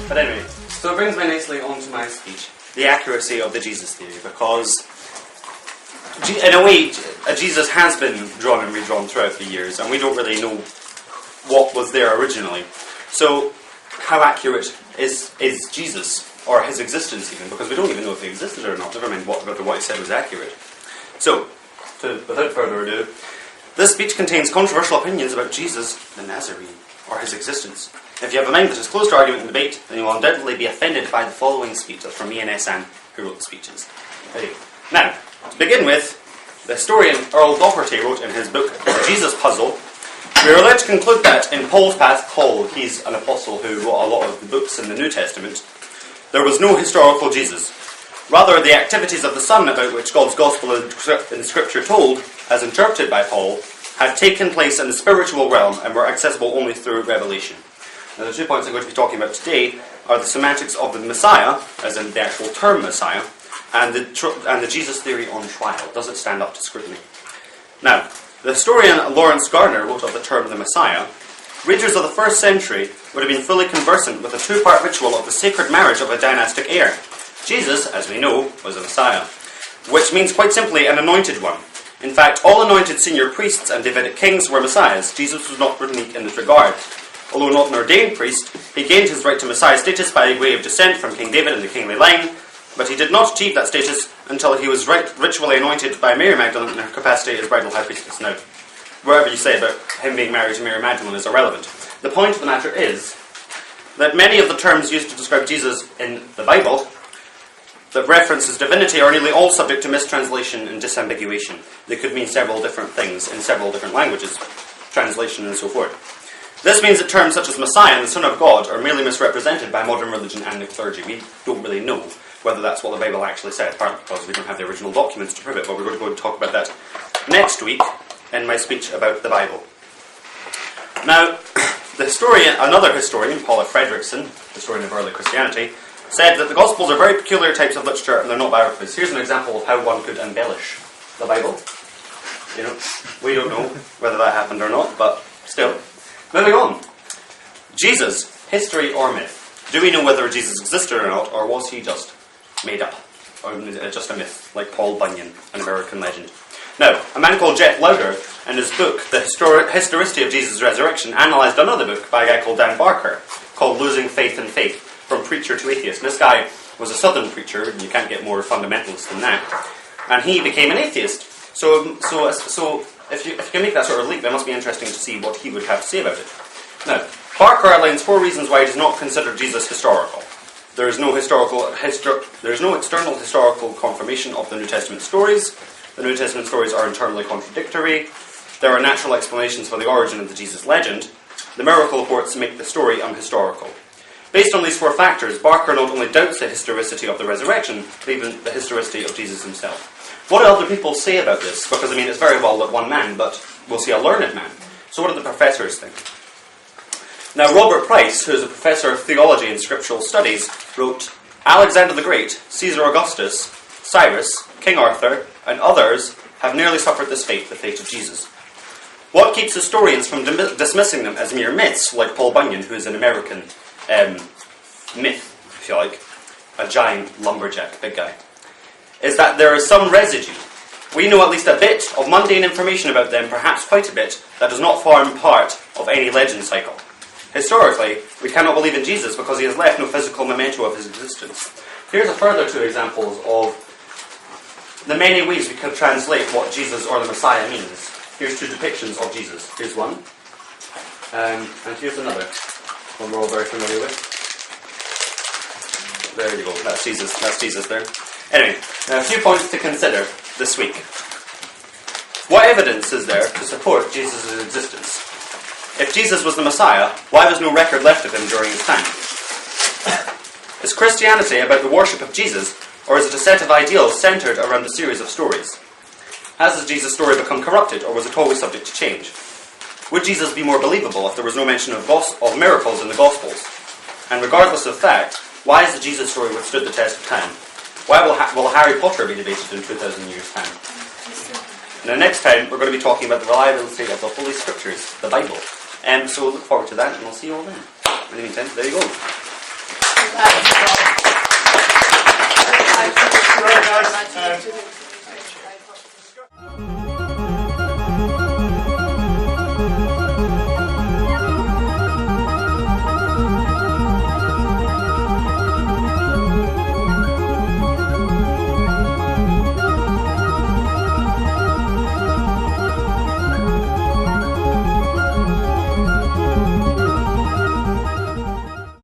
But anyway, so it brings me nicely onto my speech, the accuracy of the Jesus theory, because in a way, Jesus has been drawn and redrawn throughout the years, and we don't really know what was there originally. So, how accurate is Jesus, or his existence even, because we don't even know if he existed or not, never mind whether what he said was accurate. So, without further ado, this speech contains controversial opinions about Jesus the Nazarene, or his existence. If you have a mind that is closed to argument and debate, then you will undoubtedly be offended by the following speech. That's from me and Ehssan, who wrote the speeches. Okay. Now, to begin with, the historian Earl Doherty wrote in his book, The Jesus Puzzle, we are led to conclude that in Paul's path, Paul, he's an apostle who wrote a lot of the books in the New Testament, there was no historical Jesus. Rather, the activities of the Son about which God's Gospel in Scripture told, as interpreted by Paul, had taken place in the spiritual realm and were accessible only through revelation. Now, the 2 points I'm going to be talking about today are the semantics of the Messiah, as in the actual term Messiah, and the Jesus theory on trial. Does it stand up to scrutiny? Now, the historian Lawrence Gardner wrote of the term the Messiah. Readers of the 1st century would have been fully conversant with the 2-part ritual of the sacred marriage of a dynastic heir. Jesus, as we know, was a Messiah, which means quite simply an anointed one. In fact, all anointed senior priests and Davidic kings were messiahs. Jesus was not unique in this regard. Although not an ordained priest, he gained his right to messiah status by way of descent from King David in the kingly line, but he did not achieve that status until he was ritually anointed by Mary Magdalene in her capacity as bridal high priestess. Now, whatever you say about him being married to Mary Magdalene is irrelevant. The point of the matter is that many of the terms used to describe Jesus in the Bible that reference his divinity are nearly all subject to mistranslation and disambiguation. They could mean several different things in several different languages, translation and so forth. This means that terms such as Messiah and the Son of God are merely misrepresented by modern religion and the clergy. We don't really know whether that's what the Bible actually said, partly because we don't have the original documents to prove it, but we're going to go and talk about that next week in my speech about the Bible. Now, another historian, Paula Fredrickson, historian of early Christianity, said that the Gospels are very peculiar types of literature and they're not biographies. Here's an example of how one could embellish the Bible. You know, we don't know whether that happened or not, but still. Moving on. Jesus, history or myth? Do we know whether Jesus existed or not, or was he just made up? Or just a myth, like Paul Bunyan, an American legend? Now, a man called Jeff Lauder, in his book, The Historicity of Jesus' Resurrection, analysed another book by a guy called Dan Barker, called Losing Faith in Faith, From Preacher to Atheist. And this guy was a Southern preacher, and you can't get more fundamentalist than that. And he became an atheist. So if you can make that sort of leap, it must be interesting to see what he would have to say about it. Now, Barker outlines 4 reasons why he does not consider Jesus historical. There is no external historical confirmation of the New Testament stories. The New Testament stories are internally contradictory. There are natural explanations for the origin of the Jesus legend. The miracle reports make the story unhistorical. Based on these 4 factors, Barker not only doubts the historicity of the resurrection, but even the historicity of Jesus himself. What do other people say about this? Because, I mean, it's very well that one man, but we'll see a learned man. So what do the professors think? Now, Robert Price, who is a professor of theology and scriptural studies, wrote, Alexander the Great, Caesar Augustus, Cyrus, King Arthur, and others have nearly suffered this fate, the fate of Jesus. What keeps historians from dismissing them as mere myths, like Paul Bunyan, who is an American myth, if you like, a giant lumberjack, big guy, is that there is some residue. We know at least a bit of mundane information about them, perhaps quite a bit, that does not form part of any legend cycle. Historically, we cannot believe in Jesus because he has left no physical memento of his existence. Here's a further 2 examples of the many ways we can translate what Jesus or the Messiah means. Here's 2 depictions of Jesus. Here's one, and here's another, one we're all very familiar with. There you go, that's Jesus there. Anyway, a few points to consider this week. What evidence is there to support Jesus' existence? If Jesus was the Messiah, why was no record left of him during his time? Is Christianity about the worship of Jesus, or is it a set of ideals centred around a series of stories? Has the Jesus story become corrupted, or was it always subject to change? Would Jesus be more believable if there was no mention of miracles in the Gospels? And regardless of fact, why has the Jesus story withstood the test of time? Why will Harry Potter be debated in 2,000 years' time? Now, next time, we're going to be talking about the reliability of the Holy Scriptures, the Bible. So we'll look forward to that, and we'll see you all then. In the meantime, there you go. Thank you very much.